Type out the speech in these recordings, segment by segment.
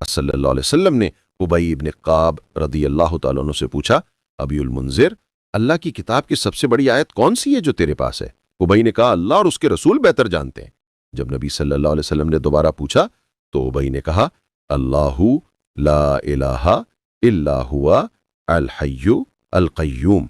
सल्लल्लाहु अलैहि वसल्लम ने उबई इब्न काब रदी अल्लाह तआला अन्हु से पूछा, अबीउल मुंजिर, अल्लाह की किताब की सबसे बड़ी आयत कौन सी है जो तेरे पास है? उबई ने कहा, अल्लाह और उसके रसूल बेहतर जानते हैं। जब नबी सल्लल्लाहु अलैहि वसल्लम ने दोबारा पूछा तो उबई ने कहा, अल्लाहु ला इलाहा इल्ला हुवा अल हय्यु अल क़य्यूम।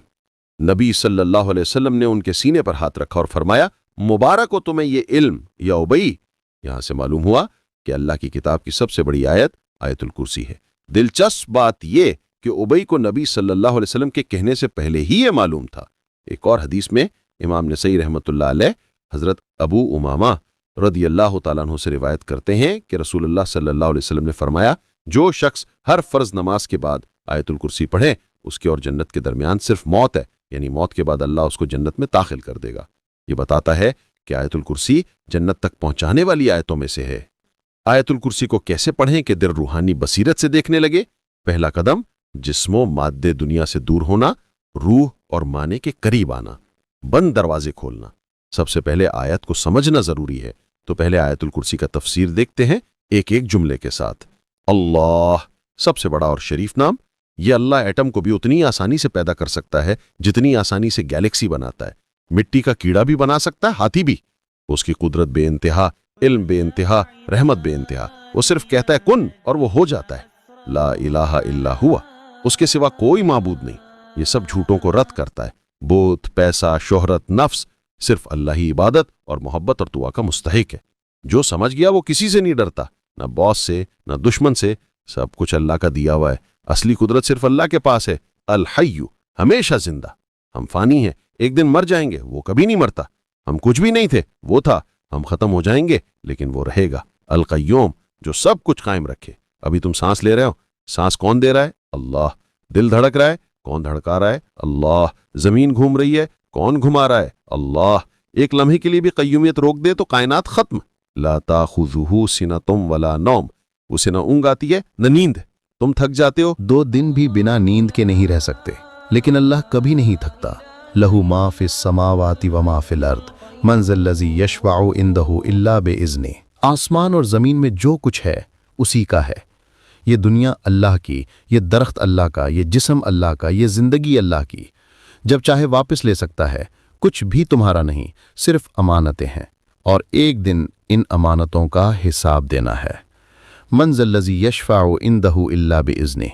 नबी सल्लल्लाहु अलैहि वसल्लम ने उनके सीने पर हाथ रखा और फरमाया, मुबारक हो तुम्हें ये इल्म या उबई। यहां से मालूम हुआ कि अल्लाह की किताब की सबसे बड़ी आयत आयतुल कुर्सी है। दिलचस्प बात यह कि उबई को नबी सल्लल्लाहु अलैहि वसल्लम के कहने से पहले ही ये मालूम था। एक और हदीस में इमाम नसई रहमतुल्लाह अलैह हजरत अबू उमामा रदियल्लाहु ताला अन्हु से रिवायत करते हैं कि रसूलुल्लाह सल्लल्लाहु अलैहि वसल्लम ने फरमाया, जो शख्स हर फर्ज नमाज के बाद आयतुल कुर्सी पढ़े उसके और जन्नत के दरमियान सिर्फ मौत है, यानी मौत के बाद अल्लाह उसको जन्नत में दाखिल कर देगा। ये बताता है कि आयतुल कुर्सी जन्नत तक पहुंचाने वाली आयतों में से है। आयतुल कुर्सी को कैसे पढ़ें कि दिल रूहानी बसीरत से देखने लगे? पहला कदम, जिस्मो माद्दे दुनिया से दूर होना, रूह और माने के करीब आना, बंद दरवाजे खोलना। सबसे पहले आयत को समझना जरूरी है, तो पहले आयतुल कुर्सी का तफसीर देखते हैं एक एक जुमले के साथ। अल्लाह, सबसे बड़ा और शरीफ नाम। यह अल्लाह एटम को भी उतनी आसानी से पैदा कर सकता है जितनी आसानी से गैलेक्सी बनाता है। मिट्टी का कीड़ा भी बना सकता है, हाथी भी। उसकी कुदरत बेइंतहा, इल्म बेइंतहा, रहमत बेइंतहा। वो सिर्फ कहता है कुन और वो हो जाता है। ला इलाहा इल्ला हुआ, उसके सिवा कोई माबूद नहीं। ये सब झूठों को रद्द करता है। बुत, पैसा, शोहरत, नफ्स, सिर्फ अल्लाह ही इबादत और मोहब्बत और दुआ का मुस्तहिक है। जो समझ गया वो किसी से नहीं डरता, न बॉस से न दुश्मन से। सब कुछ अल्लाह का दिया हुआ है। असली कुदरत सिर्फ अल्लाह के पास है। अल हय्यु, हमेशा जिंदा। हम फानी हैं, एक दिन मर जाएंगे, वो कभी नहीं मरता। हम कुछ भी नहीं थे, वो था। हम खत्म हो जाएंगे लेकिन वो रहेगा। अल क़य्यूम, जो सब कुछ कायम रखे। अभी तुम सांस ले रहे हो, सांस कौन दे रहा है? अल्लाह। दिल धड़क रहा है, कौन धड़का रहा है? अल्लाह। जमीन घूम रही है, कौन घुमा रहा है? अल्लाह। एक लम्हे के लिए भी क़य्यूमियत रोक दे तो कायनात खत्म। ला ताखुज़ुहु सिनतुम वला नौम, उसे न ऊँग आती है न नींद। तुम थक जाते हो, 2 दिन भी बिना नींद के नहीं रह सकते, लेकिन अल्लाह कभी नहीं थकता। लहू मा फिस समावाति व मा फिल अर्द मन ज़ल्लज़ी यशफ़अउ इंदहु इल्ला बिइज़्निह। आसमान और ज़मीन में जो कुछ है उसी का है। ये दुनिया अल्लाह की, ये दरख्त अल्लाह का, ये जिस्म अल्लाह का, ये ज़िंदगी अल्लाह की। जब चाहे वापस ले सकता है। कुछ भी तुम्हारा नहीं, सिर्फ अमानतें हैं, और एक दिन इन अमानतों का हिसाब देना है। मन ज़ल्लज़ी यशफ़अउ इंदहु इल्ला बिइज़्निह,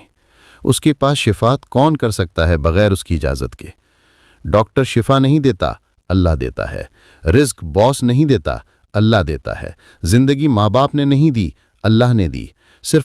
उसके पास शिफात कौन कर सकता है बगैर उसकी इजाज़त के? डॉक्टर शिफा नहीं देता, अल्लाह देता है। रिज़्क बॉस नहीं देता, अल्लाह देता है। जिंदगी माँ बाप ने नहीं दी, अल्लाह ने दी।